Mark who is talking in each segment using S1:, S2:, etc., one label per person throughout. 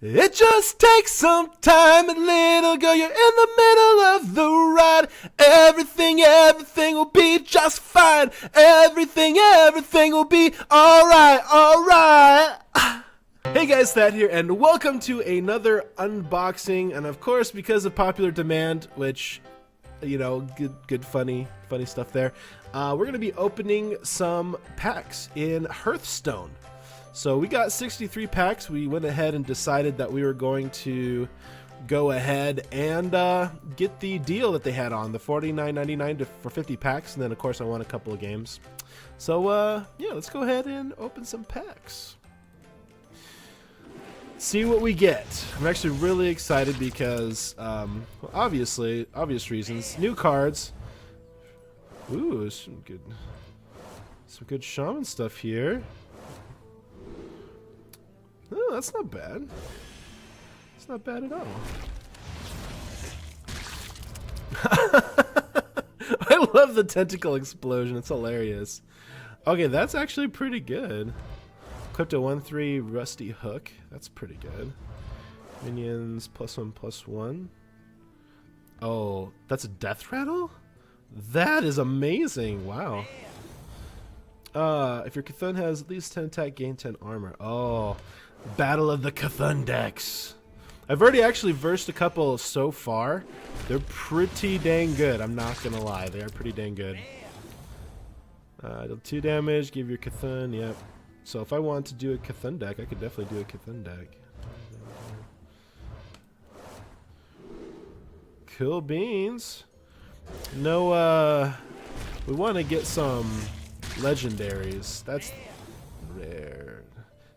S1: It just takes some time, and little girl, you're in the middle of the ride. Everything will be just fine. Everything will be alright. Hey guys, Thad here, and welcome to another unboxing. And of course, because of popular demand, which, you know, good funny stuff there, we're gonna be opening some packs in Hearthstone. So we got 63 packs. We went ahead and decided that we were going to go ahead and get the deal that they had on, the $49.99 for 50 packs, and then of course I won a couple of games. So yeah, let's go ahead and open some packs. See what we get. I'm actually really excited because, well, obvious reasons. New cards. Ooh, some good shaman stuff here. Oh, that's not bad. It's not bad at all. I love the tentacle explosion. It's hilarious. Okay, that's actually pretty good. Equipped a 1/3 rusty hook. That's pretty good. Minions +1/+1. Oh, that's a death rattle? That is amazing. Wow. If your Cthulhu has at least 10 attack, gain 10 armor. Oh, Battle of the Cthulhu decks. I've already actually versed a couple so far. They're pretty dang good. I'm not gonna lie, they are pretty dang good. Deal 2 damage. Give your Cthulhu. Yep. So if I want to do a Cthulhu deck, I could definitely do a Cthulhu deck. Cool beans. No, we want to get some legendaries. That's rare.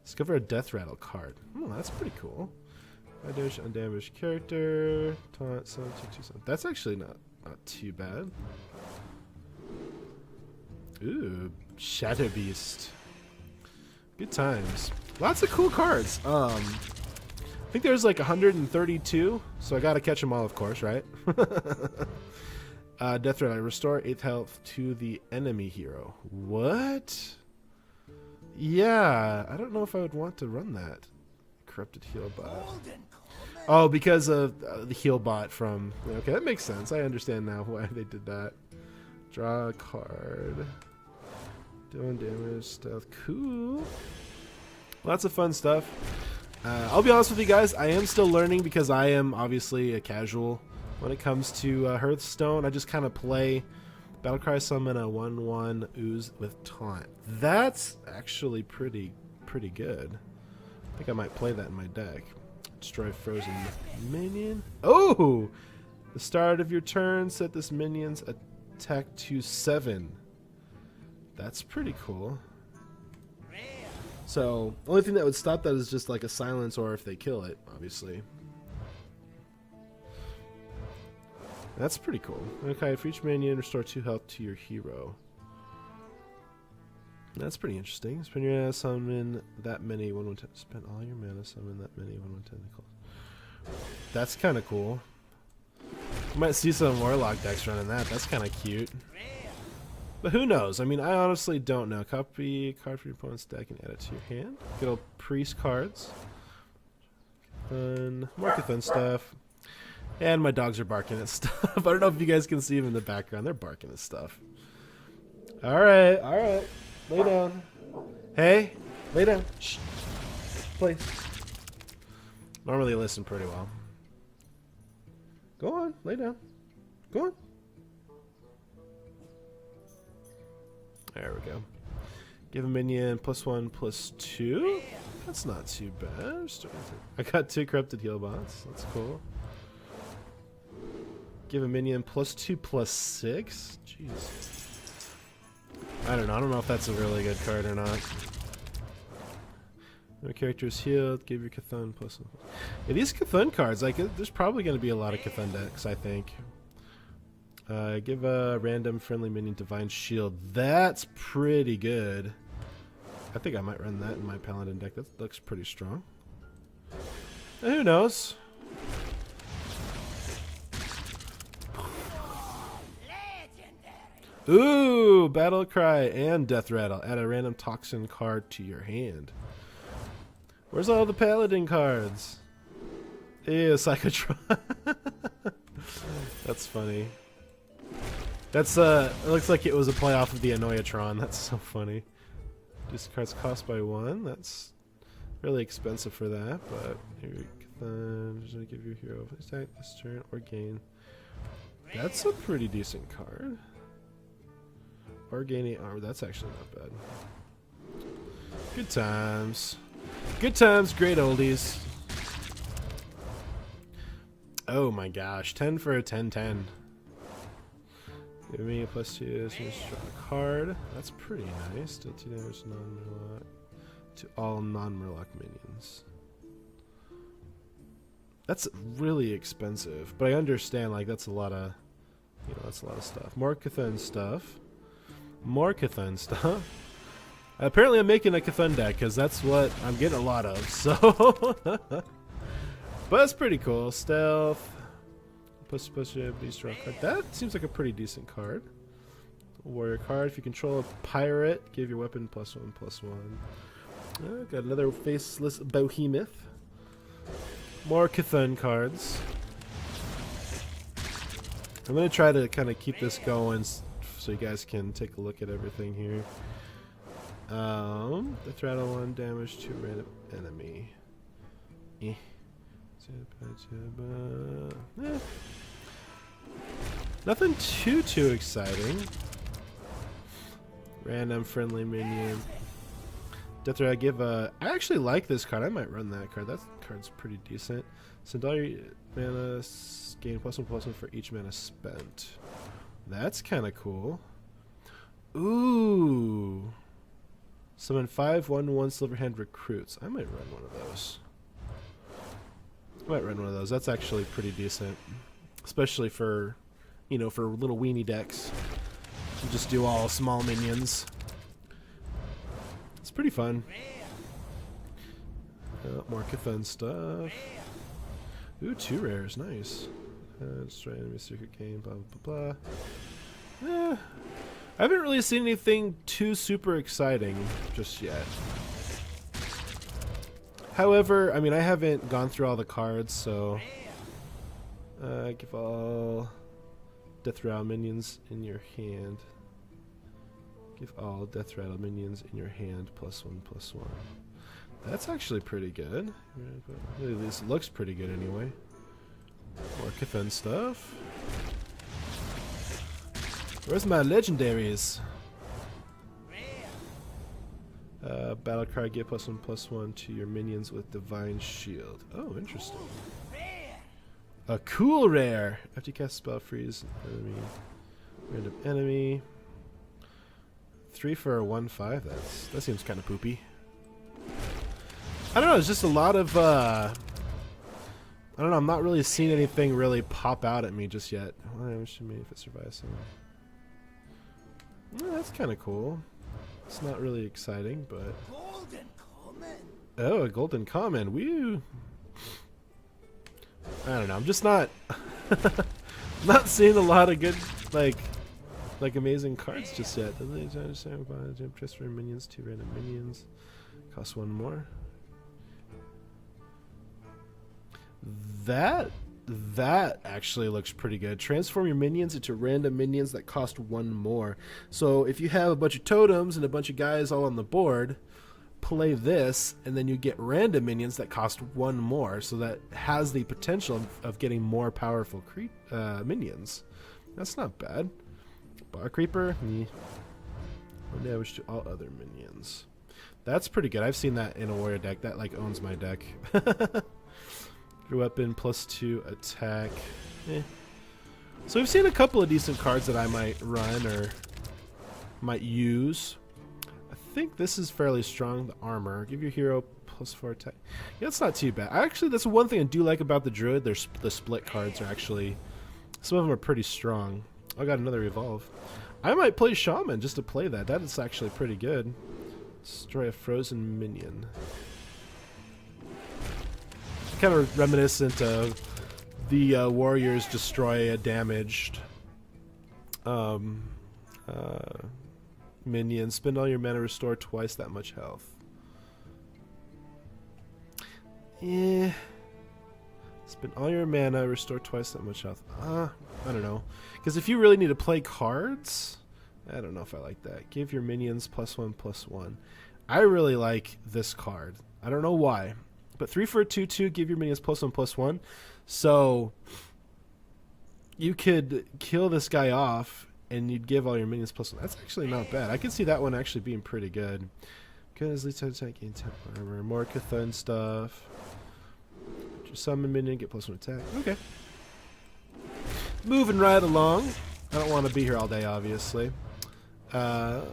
S1: Discover a death rattle card. Oh, that's pretty cool. Undamaged character. Taunt, summon, 2/2 summon. That's actually not too bad. Ooh, Shadow Beast. Good times. Lots of cool cards. I think there's like 132, so I gotta catch them all, of course, right? Death Rattle. Restore 8th health to the enemy hero. What? Yeah, I don't know if I would want to run that. Corrupted heal bot. Oh, because of the heal bot from... Okay, that makes sense. I understand now why they did that. Draw a card. Doing damage, stealth. Cool. Lots of fun stuff. I'll be honest with you guys, I am still learning because I am obviously a casual when it comes to Hearthstone. I just kind of play Battlecry, summon a 1/1 ooze with taunt. That's actually pretty good. I think I might play that in my deck. Destroy frozen minion. Oh! The start of your turn, set this minion's attack to 7. That's pretty cool. So, only thing that would stop that is just like a silence or if they kill it, obviously. That's pretty cool. Okay, for each minion, restore 2 health to your hero. That's pretty interesting. Spend your mana, summon that many 1/1 tentacles. Spend all your mana, summon that many 1/1 tentacles. That's kind of cool. You might see some Warlock decks running that. That's kind of cute. But who knows? I mean, I honestly don't know. Copy a card from your opponent's deck and add it to your hand. Good old priest cards. Fun. More Cthulhu stuff. And my dogs are barking at stuff. I don't know if you guys can see them in the background. They're barking at stuff. Alright, alright. Lay down. Hey, lay down. Shh. Please. Normally listen pretty well. Go on, lay down. Go on. There we go. Give a minion +1/+2. That's not too bad. I got 2 corrupted heal bots. That's cool. Give a minion +2/+6. Jeez. I don't know. I don't know if that's a really good card or not. No characters healed. Give your Cthulhu +1. Yeah, these Cthulhu cards, like, there's probably going to be a lot of Cthulhu decks, I think. Give a random friendly minion Divine Shield. That's pretty good. I think I might run that in my Paladin deck. That looks pretty strong. And who knows? Ooh, Battle Cry and Death Rattle. Add a random toxin card to your hand. Where's all the paladin cards? Ew, Psychotron. That's funny. That's it looks like it was a play off of the Annoyatron. That's so funny. These cards cost by 1. That's really expensive for that, but here we go. Just gonna give you a hero attack this turn or gain. That's a pretty decent card. Or gaining armor. That's actually not bad. Good times. Good times, great oldies. Oh my gosh, 10 for a 10-10. Give me a +2, so just draw a card. That's pretty nice. Deal 2 damage non-Murloc to all non-Murloc minions. That's really expensive, but I understand, like, that's a lot of, you know, that's a lot of stuff. More Cthulhu stuff. More Cthulhu stuff. Apparently I'm making a Cthulhu deck, because that's what I'm getting a lot of, so... But that's pretty cool. Stealth. Push beast draw card. That seems like a pretty decent card. Warrior card. If you control a pirate, give your weapon +1/+1. Got another faceless behemoth. More Cthulhu cards. I'm gonna try to kind of keep this going so you guys can take a look at everything here. The threat on 1 damage to random enemy. Nothing too exciting. Random friendly minion. Death Ray, I actually like this card. I might run that card. That card's pretty decent. Send all your mana, gain +1/+1 for each mana spent. That's kind of cool. Ooh. Summon 5 1/1 Silverhand recruits. I might run one of those. That's actually pretty decent, especially for, you know, for little weenie decks. You just do all small minions. It's pretty fun. More Cthulhu stuff. Ooh, 2 rares, nice. Destroy enemy secret game, blah blah blah. I haven't really seen anything too super exciting just yet. However, I mean, I haven't gone through all the cards, so give all Death Rattle minions in your hand. Give all Death Rattle minions in your hand +1/+1. That's actually pretty good. At least it looks pretty good anyway. More Cthulhu stuff. Where's my legendaries? Battle card, get +1/+1 to your minions with Divine Shield. Oh, interesting. A cool rare. After you cast spell, freeze enemy, random enemy. 3 for a 1/5. That seems kind of poopy. I don't know. It's just a lot of. I don't know. I'm not really seeing anything really pop out at me just yet. Well, damage to me if it survives. That's kind of cool. It's not really exciting, but... Oh, a golden common. Woo! I don't know. I'm just not... not seeing a lot of good, like amazing cards just yet. Just for minions, 2 random minions. Cost 1 more. That actually looks pretty good. Transform your minions into random minions that cost 1 more. So if you have a bunch of totems and a bunch of guys all on the board, play this, and then you get random minions that cost 1 more. So that has the potential of getting more powerful minions. That's not bad. Bar Creeper, 1 damage to all other minions. That's pretty good. I've seen that in a warrior deck. That like owns my deck. Your weapon +2 attack. So we've seen a couple of decent cards that I might run or might use. I think this is fairly strong. The armor. Give your hero +4 attack. Yeah, it's not too bad. Actually, that's one thing I do like about the Druid. The split cards are actually... Some of them are pretty strong. I got another Evolve. I might play Shaman just to play that. That is actually pretty good. Destroy a frozen minion. Kind of reminiscent of the warriors destroy a damaged minion. Spend all your mana, restore twice that much health. Yeah. Spend all your mana, restore twice that much health. I don't know. Because if you really need to play cards, I don't know if I like that. Give your minions +1/+1. I really like this card. I don't know why. But 3 for a 2/2, give your minions +1/+1. So you could kill this guy off and you'd give all your minions +1. That's actually not bad. I could see that one actually being pretty good. Good as least attack, gain 10 armor. More Cthulhu stuff. Just summon minion, get +1 attack. Okay. Moving right along. I don't want to be here all day, obviously. No,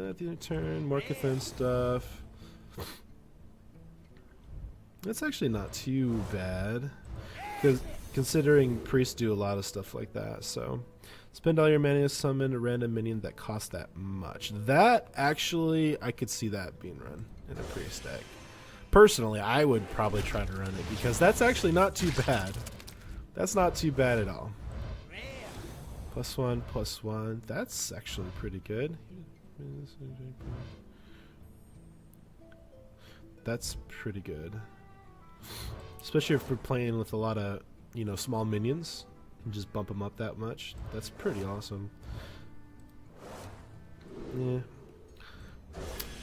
S1: at the end of turn, more Cthulhu stuff. That's actually not too bad, because considering priests do a lot of stuff like that. So, spend all your mana to summon a random minion that costs that much. That actually, I could see that being run in a priest deck. Personally, I would probably try to run it because that's actually not too bad. That's not too bad at all. +1/+1. That's actually pretty good. That's pretty good. Especially if we're playing with a lot of, small minions and just bump them up that much. That's pretty awesome. Yeah.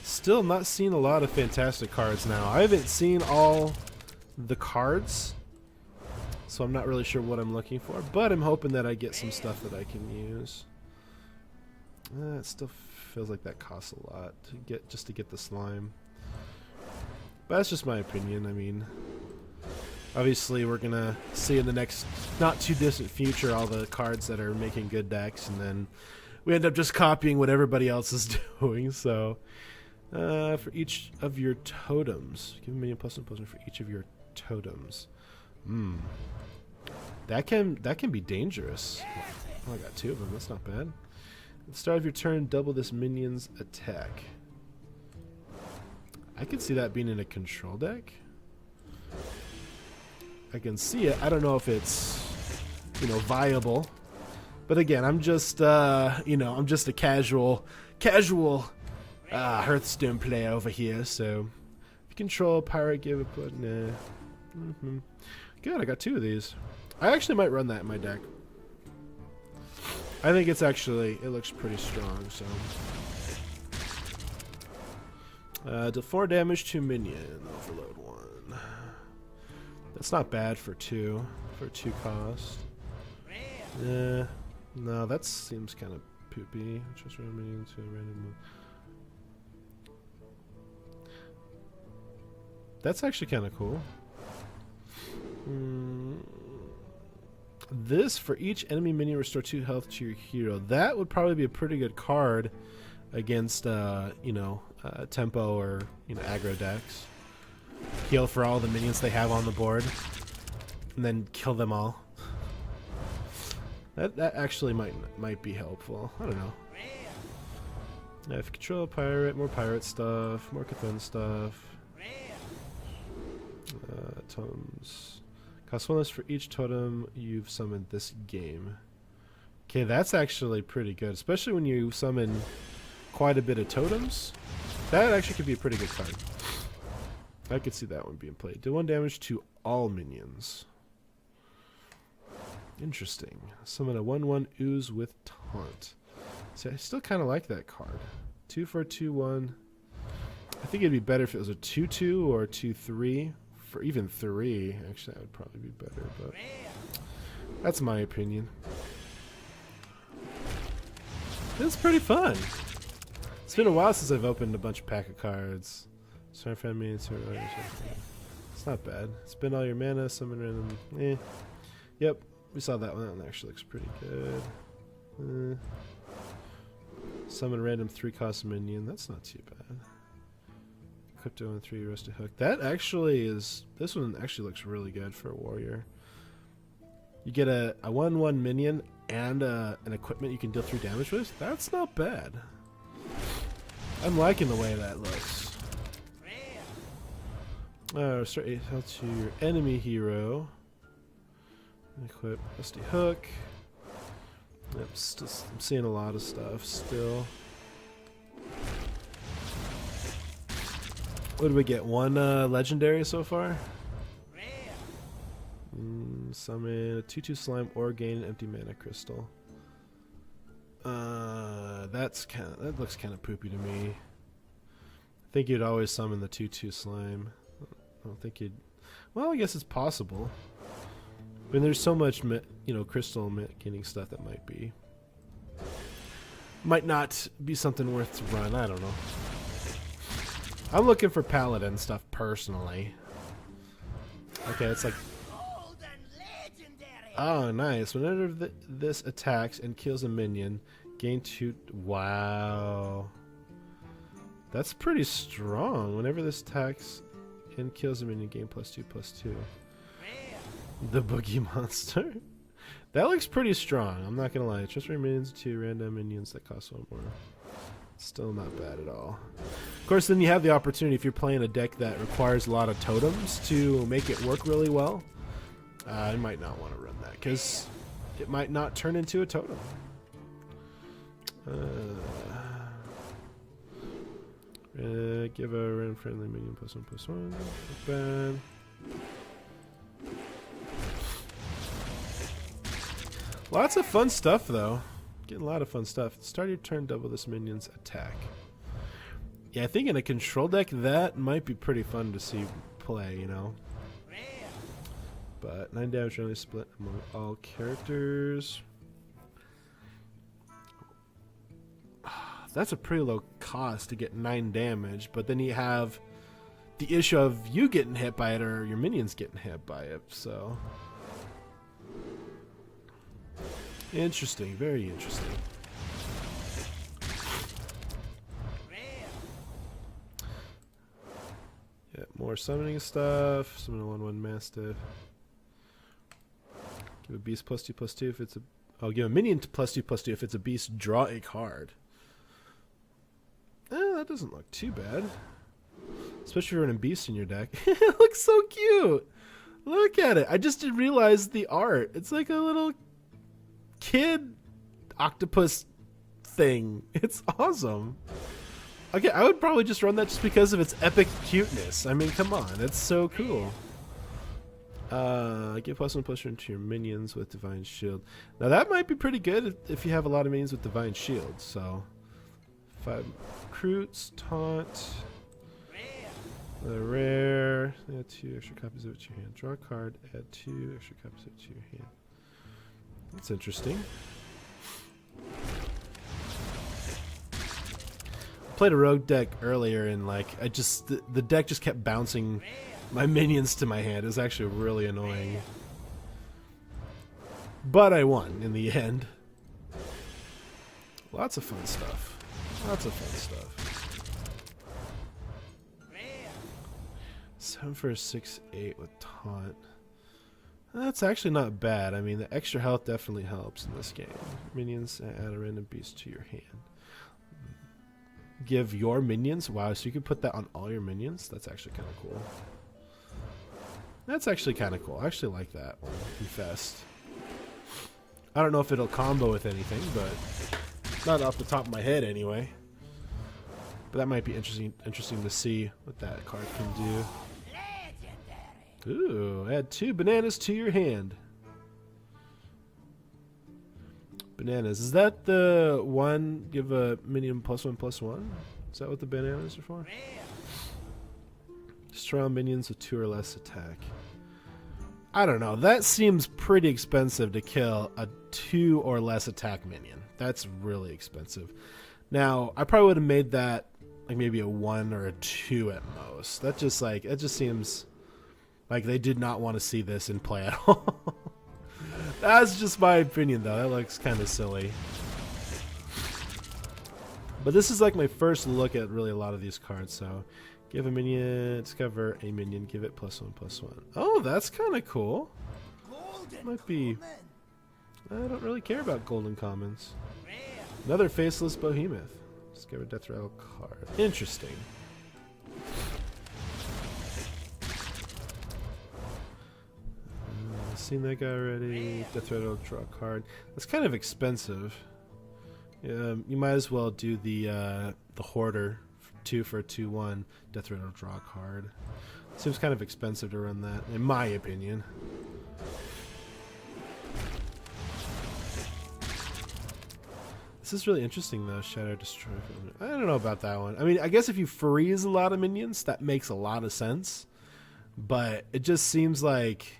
S1: Still not seeing a lot of fantastic cards now. I haven't seen all the cards, so I'm not really sure what I'm looking for, but I'm hoping that I get some stuff that I can use. It still feels like that costs a lot to get just to get the slime. But that's just my opinion. I mean, obviously we're gonna see in the next not too distant future all the cards that are making good decks, and then we end up just copying what everybody else is doing. So for each of your totems, give me a +1/+1 for each of your totems. That can be dangerous. Oh, I got 2 of them. That's not bad. At the start of your turn, double this minion's attack. I could see that being in a control deck. I can see it. I don't know if it's, viable. But again, I'm just, I'm just a casual Hearthstone player over here. So, if you control pirate, give it, but nah. Good. I got 2 of these. I actually might run that in my deck. I think it looks pretty strong. So. Deal 4 damage to minion. Overload 1. That's not bad for 2 cost. No, that seems kind of poopy. Just random minion to random. That's actually kind of cool. This, for each enemy minion, restore 2 health to your hero. That would probably be a pretty good card against, tempo or aggro decks. Heal for all the minions they have on the board, and then kill them all. That actually might be helpful. I don't know. If you control a pirate, more pirate stuff, more Cthulhu stuff. Totems. Cost 1 less for each totem you've summoned this game. Okay, that's actually pretty good, especially when you summon quite a bit of totems. That actually could be a pretty good card. I could see that one being played. Do 1 damage to all minions. Interesting. Summon a 1/1 ooze with taunt. See, I still kind of like that card. 2 for a 2/1. I think it'd be better if it was a 2/2 or a 2/3. For even 3, actually, that would probably be better. But that's my opinion. It's pretty fun. It's been a while since I've opened a bunch of pack of cards. Sorry if I mean to. It's not bad. Spend all your mana, summon random. Yep, we saw that one. That one actually looks pretty good. Summon random 3-cost minion. That's not too bad. Crypto and 3 rusted hook. That actually is. This one actually looks really good for a warrior. You get a 1/1 minion and an equipment you can deal 3 damage with. That's not bad. I'm liking the way that looks. Restore 8 health to your enemy hero. Equip rusty hook. Yep, I'm seeing a lot of stuff still. What did we get? 1 legendary so far? Summon a 2/2 slime or gain an empty mana crystal. That looks kind of poopy to me. I think you'd always summon the 2/2 slime. I don't think you'd. Well, I guess it's possible. I mean, there's so much, crystal gaining stuff that might not be something worth to run. I don't know. I'm looking for paladin stuff personally. Okay, it's like. Oh, nice. Whenever this attacks and kills a minion, gain 2. Wow. That's pretty strong. Whenever this attacks and kills a minion, gain +2/+2. The boogie monster. That looks pretty strong. I'm not gonna lie. Transfer minions to random minions that cost 1 more. Still not bad at all. Of course, then you have the opportunity if you're playing a deck that requires a lot of totems to make it work really well. I might not want to run that because it might not turn into a totem. Give a random friendly minion +1/+1. Not bad. Lots of fun stuff though. Getting a lot of fun stuff. Start your turn, double this minion's attack. Yeah, I think in a control deck that might be pretty fun to see play, you know. But 9 damage only split among all characters. That's a pretty low cost to get 9 damage, but then you have the issue of you getting hit by it or your minions getting hit by it, so. Interesting, very interesting. Yeah, more summoning stuff. Summon a 1/1 Mastiff. Give a beast +2/+2 if it's a. I'll give a minion to +2/+2 if it's a beast. Draw a card. That doesn't look too bad. Especially if you're running beast in your deck. It looks so cute. Look at it. I just didn't realize the art. It's like a little kid octopus thing. It's awesome. Okay, I would probably just run that just because of its epic cuteness. I mean, come on. It's so cool. Give +1/+1 to your minions with Divine Shield. Now that might be pretty good if you have a lot of minions with Divine Shield. So 5 recruits, taunt, the rare. Add 2 extra copies of it to your hand. Draw a card. Add 2 extra copies of it to your hand. That's interesting. I played a rogue deck earlier and like the deck just kept bouncing my minions to my hand. It was actually really annoying. But I won in the end. Lots of fun stuff. Lots of fun stuff. 7 for a 6/8 with taunt. That's actually not bad. I mean, the extra health definitely helps in this game. Minions, add a random beast to your hand. Give your minions. Wow, so you can put that on all your minions? That's actually kind of cool. That's actually kind of cool. I actually like that one. Infest. I don't know if it'll combo with anything, but not off the top of my head anyway. But that might be interesting to see what that card can do. Ooh, add 2 bananas to your hand. Bananas. Is that the one, give a minion +1/+1? Is that what the bananas are for? Destroy all minions with 2 or less attack. I don't know. That seems pretty expensive to kill a 2 or less attack minion. That's really expensive. Now, I probably would have made that like maybe a 1 or a 2 at most. That just like, it just seems like they did not want to see this in play at all. That's just my opinion though. That looks kind of silly. But this is like my first look at really a lot of these cards, so give a minion, discover a minion, give it +1/+1. Oh, that's kind of cool. Might be. I don't really care about golden commons. Another faceless behemoth. Discover death rattle card. Interesting. Seen that guy already. Death rattle, draw a card. That's kind of expensive. You might as well do the hoarder. 2 for a 2/1. Death rattle, draw a card. Seems kind of expensive to run that, in my opinion. This is really interesting though. Shadow Destroy. I don't know about that one. I mean, I guess if you freeze a lot of minions, that makes a lot of sense. But it just seems like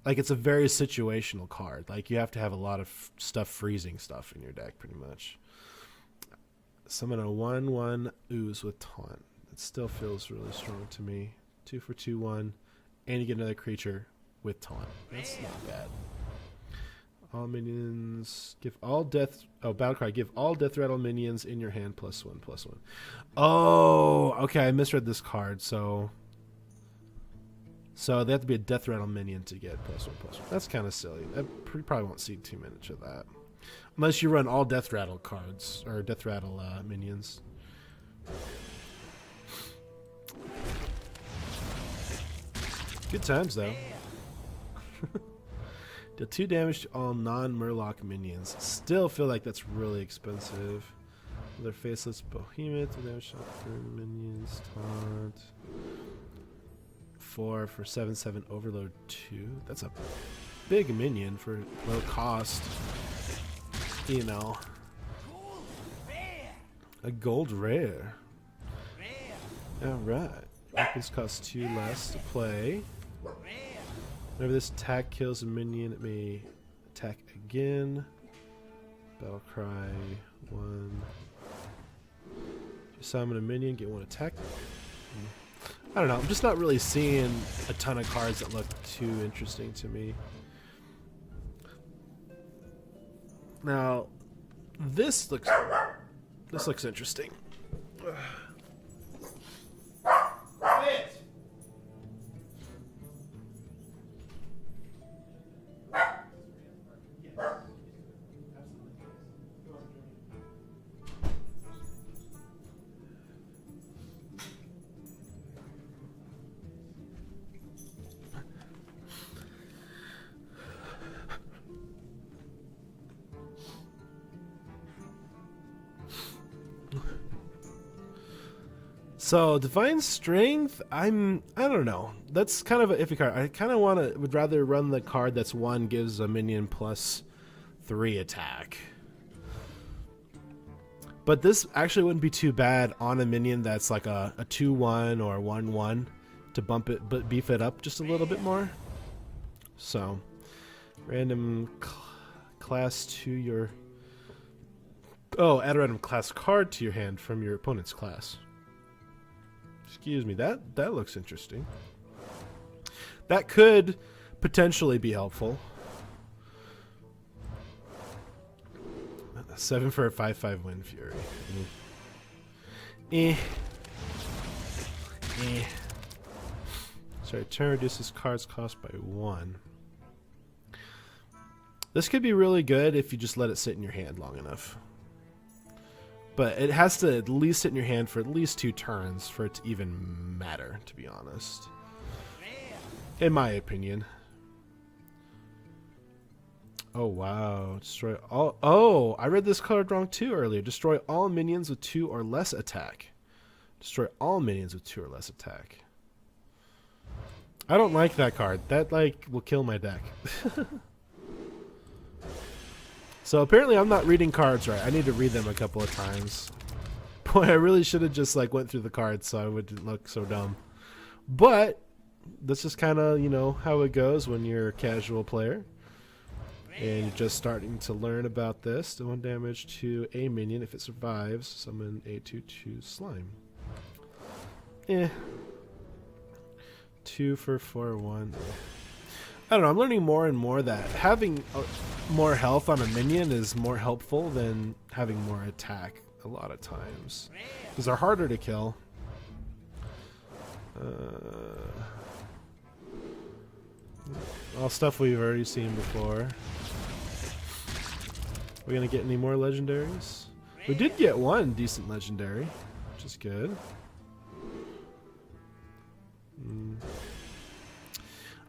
S1: it's a very situational card. Like you have to have a lot of stuff freezing stuff in your deck, pretty much. Summon a 1/1 ooze with taunt. It still feels really strong to me. 2 for 2/1, and you get another creature with taunt. That's not bad. All minions give all death. Oh, battle cry. Give all death rattle minions in your hand +1/+1. Oh, okay. I misread this card. So they have to be a death rattle minion to get +1/+1. That's kind of silly. I probably won't see too much of that, unless you run all death rattle cards or death rattle minions. Good times though. Deal 2 damage to all non-Murloc minions. Still feel like that's really expensive. Their faceless behemoth, 2 damage to all minions. Taunt. 4 for 7/7 overload 2. That's a big minion for low cost. You know. A gold rare. Alright. Weapons cost 2 less to play. Whenever this attack kills a minion, it may attack again. Battle cry 1. If you summon a minion, get 1 attack. I don't know. I'm just not really seeing a ton of cards that look too interesting to me. Now, this looks interesting. So Divine Strength, I don't know. That's kind of an iffy card. I kind of would rather run the card that's 1 gives a minion +3 attack. But this actually wouldn't be too bad on a minion that's like a 2/1 or 1/1 to bump it, but beef it up just a little bit more. So, random class to your. Oh, add a random class card to your hand from your opponent's class. Excuse me, that looks interesting. That could potentially be helpful. 7 for a 5/5 Wind Fury. Sorry, turn reduces cards cost by 1. This could be really good if you just let it sit in your hand long enough. But it has to at least sit in your hand for at least 2 turns for it to even matter, to be honest. In my opinion. Oh, wow. Destroy all... Oh, I read this card wrong too earlier. Destroy all minions with 2 or less attack. Destroy all minions with 2 or less attack. I don't like that card. That, like, will kill my deck. So apparently I'm not reading cards right. I need to read them a couple of times. Boy, I really should have just like went through the cards so I wouldn't look so dumb. But that's just kind of, you know, how it goes when you're a casual player. And you're just starting to learn about this. Do 1 damage to a minion. If it survives, summon a 2/2 slime. 2 for 4/1. I don't know, I'm learning more and more that having more health on a minion is more helpful than having more attack a lot of times. Because they're harder to kill. All stuff we've already seen before. We're going to get any more legendaries? We did get 1 decent legendary, which is good.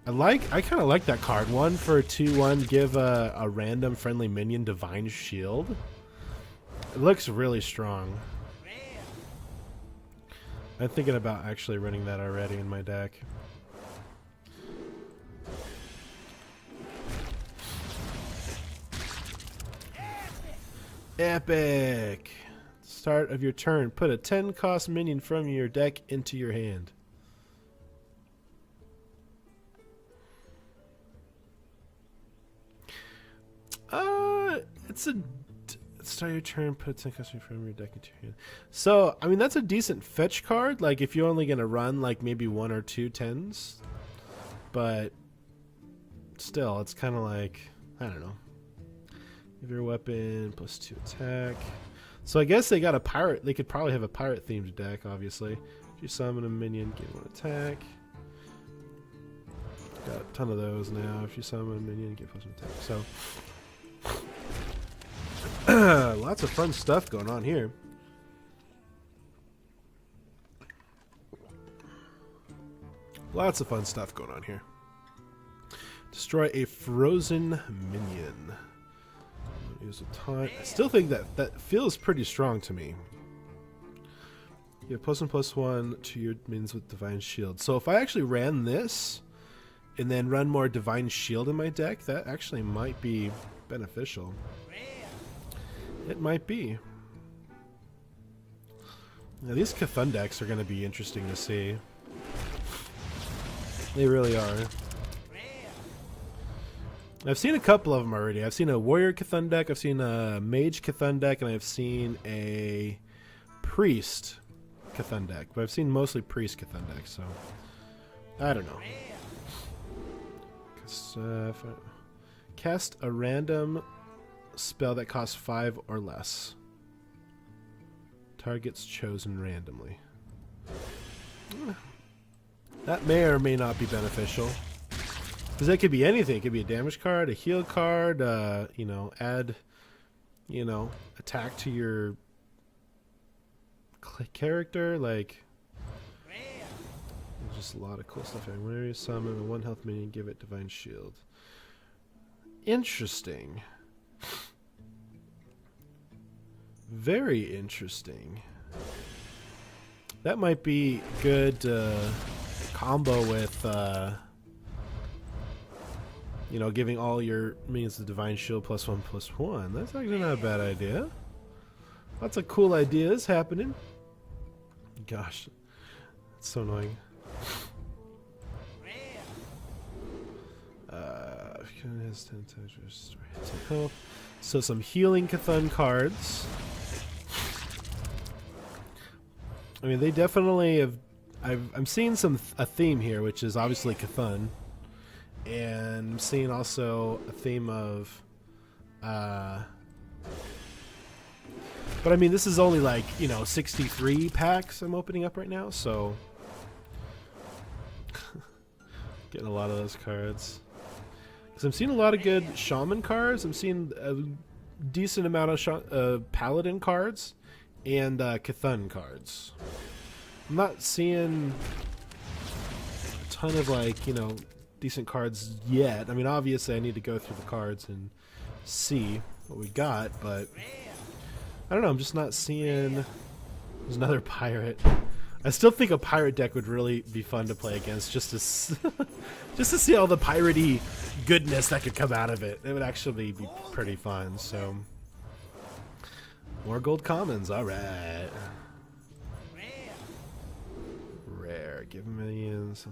S1: I kind of like that card. 1 for a 2/1, give a random friendly minion Divine Shield. It looks really strong. I'm thinking about actually running that already in my deck. Epic. Start of your turn. Put a 10 cost minion from your deck into your hand. It's a start your turn. Put a 10 cost minion from your deck into your hand. So I mean that's a decent fetch card. Like if you're only gonna run like maybe 1 or 2 10s, but still it's kind of like I don't know. Give your weapon +2 attack. So I guess they got a pirate. They could probably have a pirate themed deck. Obviously, if you summon a minion, gain 1 attack. Got a ton of those now. If you summon a minion, get +1 attack. So. Lots of fun stuff going on here. Lots of fun stuff going on here. Destroy a frozen minion. Use a taunt. I still think that feels pretty strong to me. You have +1/+1 to your minions with Divine Shield. So if I actually ran this and then run more Divine Shield in my deck, that actually might be beneficial. It might be. Now, these Cthulhu decks are going to be interesting to see. They really are. I've seen a couple of them already. I've seen a Warrior Cthulhu deck, I've seen a Mage Cthulhu deck, and I've seen a Priest Cthulhu deck. But I've seen mostly Priest Cthulhu decks, so I don't know. Cast a random spell that costs 5 or less. Targets chosen randomly. That may or may not be beneficial. Because that could be anything. It could be a damage card, a heal card, you know, add, you know, attack to your character. Like, there's just a lot of cool stuff. Whenever you summon a 1 health minion, give it Divine Shield. Interesting. Very interesting. That might be good combo with, you know, giving all your minions the Divine Shield +1/+1. That's actually not a bad idea. Lots of cool ideas happening. Gosh, it's so annoying. Has 10 times restore health. So some healing Cthulhu cards. I mean, they definitely have. I'm seeing a theme here, which is obviously Cthulhu, and I'm seeing also a theme of. But I mean, this is only like 63 packs I'm opening up right now, so getting a lot of those cards. Because I'm seeing a lot of good Shaman cards. I'm seeing a decent amount of Paladin cards and Cthulhu cards. I'm not seeing a ton of decent cards yet. I mean, obviously I need to go through the cards and see what we got, but I don't know. I'm just not seeing. There's another pirate. I still think a pirate deck would really be fun to play against, just to see all the piratey goodness that could come out of it. It would actually be pretty fun. So, more gold commons. All right. Rare. Give minions.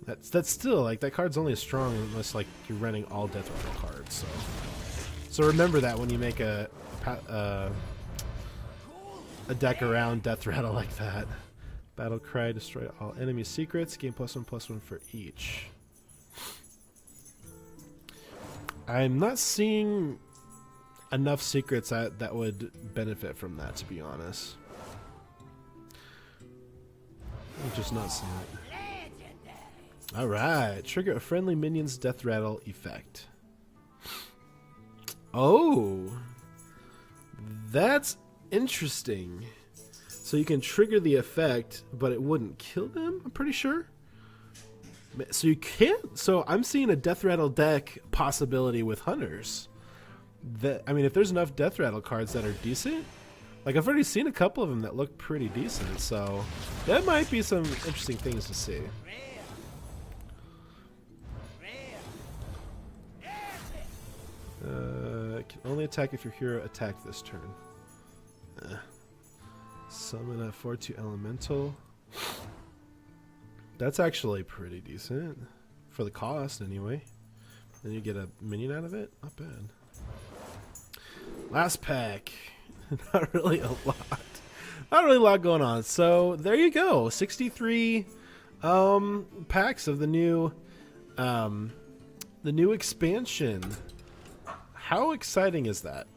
S1: That's still that card's only as strong unless you're running all death rattle cards. So remember that when you make a deck around Death Rattle like that. Battle Cry, destroy all enemy secrets, gain +1/+1 for each. I'm not seeing enough secrets that would benefit from that, to be honest. I'm just not seeing it. Alright, trigger a friendly minion's Death Rattle effect. Oh! That's interesting. So you can trigger the effect, but it wouldn't kill them, I'm pretty sure. So you can't. So I'm seeing a Death Rattle deck possibility with Hunters. I mean, if there's enough Death Rattle cards that are decent, I've already seen a couple of them that look pretty decent. So that might be some interesting things to see. Only attack if your hero attacked this turn. Summon a 4/2 elemental. That's actually pretty decent for the cost, anyway. Then you get a minion out of it. Not bad. Last pack. Not really a lot. Not really a lot going on. So there you go. 63 packs of the new expansion. How exciting is that?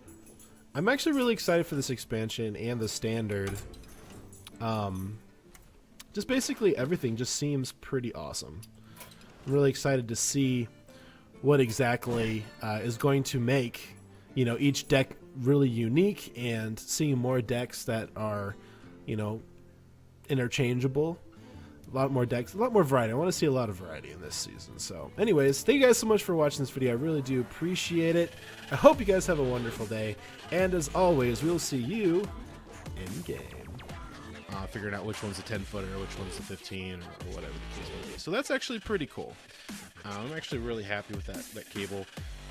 S1: I'm actually really excited for this expansion and the standard. Just basically everything just seems pretty awesome. I'm really excited to see what exactly is going to make, you know, each deck really unique, and seeing more decks that are, you know, interchangeable. A lot more decks, a lot more variety. I want to see a lot of variety in this season. So anyways, thank you guys so much for watching this video. I really do appreciate it. I hope you guys have a wonderful day. And as always, we'll see you in game.
S2: Figuring out which one's a 10-footer, which one's a 15, or whatever the case may be. So that's actually pretty cool. I'm actually really happy with that cable.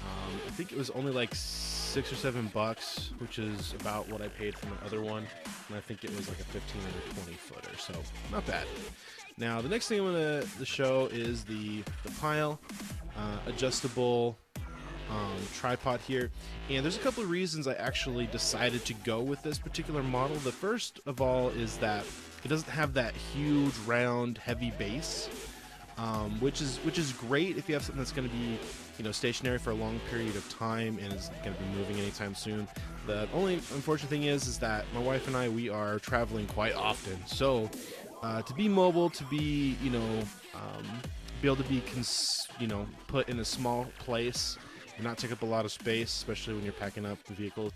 S2: I think it was only like $6 or $7, which is about what I paid for my other one. And I think it was like a 15 or 20 footer, so not bad. Now the next thing I'm going to show is the pile adjustable tripod here, and there's a couple of reasons I actually decided to go with this particular model. The first of all is that it doesn't have that huge round heavy base, which is great if you have something that's going to be, you know, stationary for a long period of time and is going to be moving anytime soon. The only unfortunate thing is that my wife and I, we are traveling quite often, so to be mobile, to be, you know, be able to be put in a small place and not take up a lot of space, especially when you're packing up the vehicle,